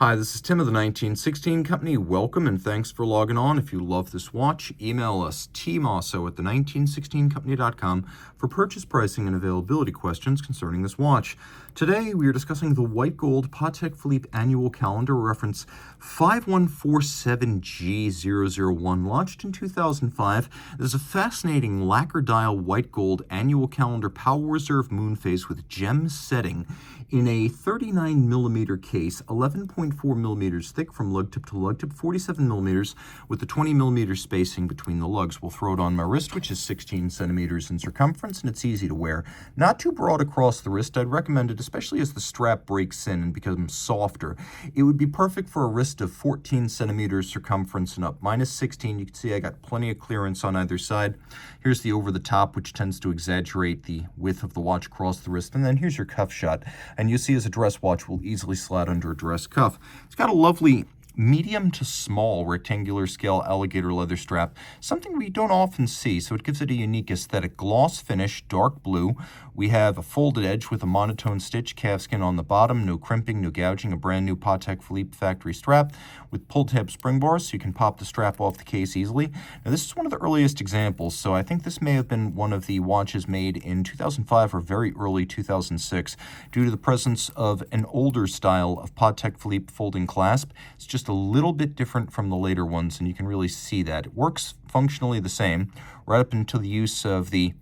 Hi, this is Tim of the 1916 Company. Welcome and thanks for logging on. If you love this watch, email us Team Mosso at the1916company.com for purchase pricing and availability questions concerning this watch. Today we are discussing the white gold Patek Philippe annual calendar, reference 5147G-001, launched in 2005. It is a fascinating lacquer dial white gold annual calendar power reserve Moonphase with gem setting in a 39mm case, 11.4 millimeters thick from lug tip to lug tip, 47 millimeters with the 20 millimeter spacing between the lugs. We'll throw it on my wrist, which is 16 centimeters in circumference, and it's easy to wear. Not too broad across the wrist. I'd recommend it, especially as the strap breaks in and becomes softer. It would be perfect for a wrist of 14 centimeters circumference and up. Mine is 16. You can see I got plenty of clearance on either side. Here's the over the top, which tends to exaggerate the width of the watch across the wrist. And then here's your cuff shot. And you see as a dress watch will easily slide under a dress cuff. It's got a lovely medium to small rectangular scale alligator leather strap, something we don't often see, so it gives it a unique aesthetic. Gloss finish, dark blue. We have a folded edge with a monotone stitch, calfskin on the bottom, no crimping, no gouging, a brand new Patek Philippe factory strap with pull tab spring bars so you can pop the strap off the case easily. Now this is one of the earliest examples, so I think this may have been one of the watches made in 2005 or very early 2006 due to the presence of an older style of Patek Philippe folding clasp. It's just a little bit different from the later ones, and you can really see that. It works functionally the same right up until the use of the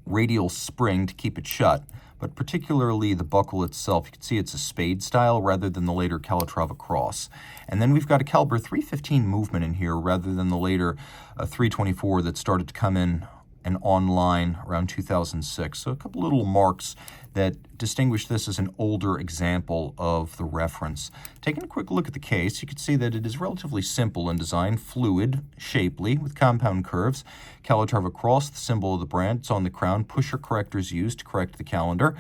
radial spring to keep it shut, but particularly the buckle itself. You can see it's a spade style rather than the later Calatrava cross. And then we've got a caliber 315 movement in here rather than the later 324 that started to come in and online around 2006. So a couple little marks that distinguish this as an older example of the reference. Taking a quick look at the case, you can see that it is relatively simple in design, fluid, shapely, with compound curves. Calatrava cross, the symbol of the brand. It's on the crown. Pusher correctors used to correct the calendar.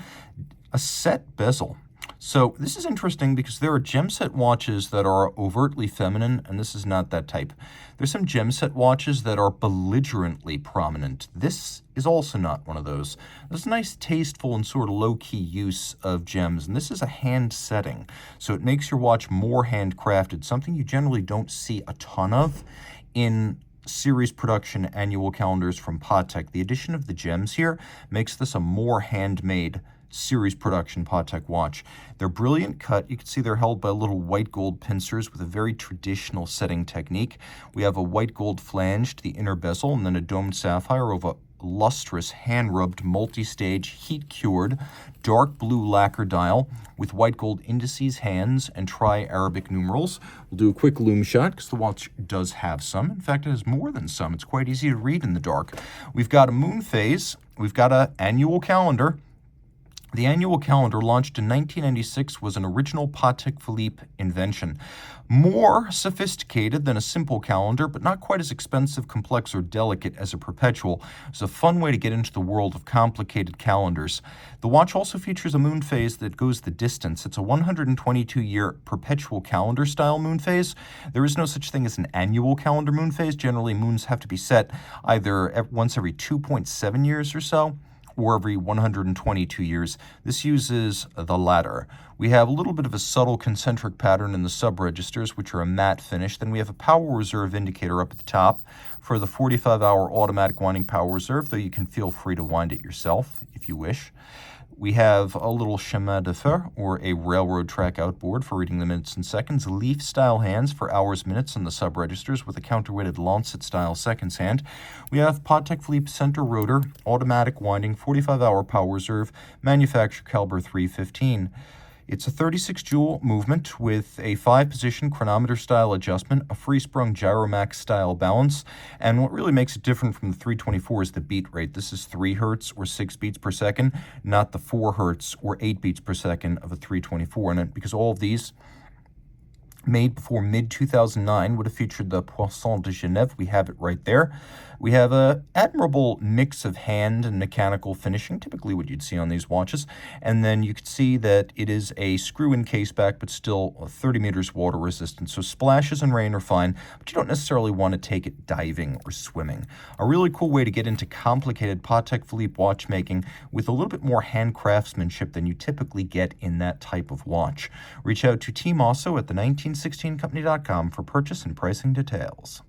A set bezel. So this is interesting because there are gem set watches that are overtly feminine, and this is not that type. There's some gem set watches that are belligerently prominent. This is also not one of those. There's a nice, tasteful, and sort of low-key use of gems, and this is a hand setting, so it makes your watch more handcrafted, something you generally don't see a ton of in series production annual calendars from Patek. The addition of the gems here makes this a more handmade series production Patek watch. They're brilliant cut. You can see they're held by little white gold pincers with a very traditional setting technique. We have a white gold flange to the inner bezel and then a domed sapphire of a lustrous hand-rubbed multi-stage heat-cured dark blue lacquer dial with white gold indices, hands, and tri-Arabic numerals. We'll do a quick lume shot because the watch does have some. In fact, it has more than some. It's quite easy to read in the dark. We've got a Moonphase. We've got an annual calendar. The annual calendar, launched in 1996, was an original Patek Philippe invention. More sophisticated than a simple calendar, but not quite as expensive, complex, or delicate as a perpetual. It's a fun way to get into the world of complicated calendars. The watch also features a Moonphase that goes the distance. It's a 122-year perpetual calendar style Moonphase. There is no such thing as an annual calendar Moonphase. Generally, moons have to be set either once every 2.7 years or so, or every 122 years. This uses the latter. We have a little bit of a subtle concentric pattern in the sub-registers, which are a matte finish. Then we have a power reserve indicator up at the top for the 45-hour automatic winding power reserve, though you can feel free to wind it yourself if you wish. We have a little chemin de fer, or a railroad track outboard for reading the minutes and seconds, leaf-style hands for hours, minutes on the sub-registers with a counterweighted lancet-style seconds hand. We have Patek Philippe center rotor, automatic winding, 45-hour power reserve, manufacturer caliber 315. It's a 36-jewel movement with a 5-position chronometer-style adjustment, a free-sprung gyromax-style balance, and what really makes it different from the 324 is the beat rate. This is 3 hertz or 6 beats per second, not the 4 hertz or 8 beats per second of a 324. And because all of these made before mid-2009, would have featured the Poisson de Genève. We have it right there. We have a admirable mix of hand and mechanical finishing, typically what you'd see on these watches. And then you can see that it is a screw-in case back, but still 30 meters water resistant. So splashes and rain are fine, but you don't necessarily want to take it diving or swimming. A really cool way to get into complicated Patek Philippe watchmaking with a little bit more hand craftsmanship than you typically get in that type of watch. Reach out to Team Mosso at the 1916company.com for purchase and pricing details.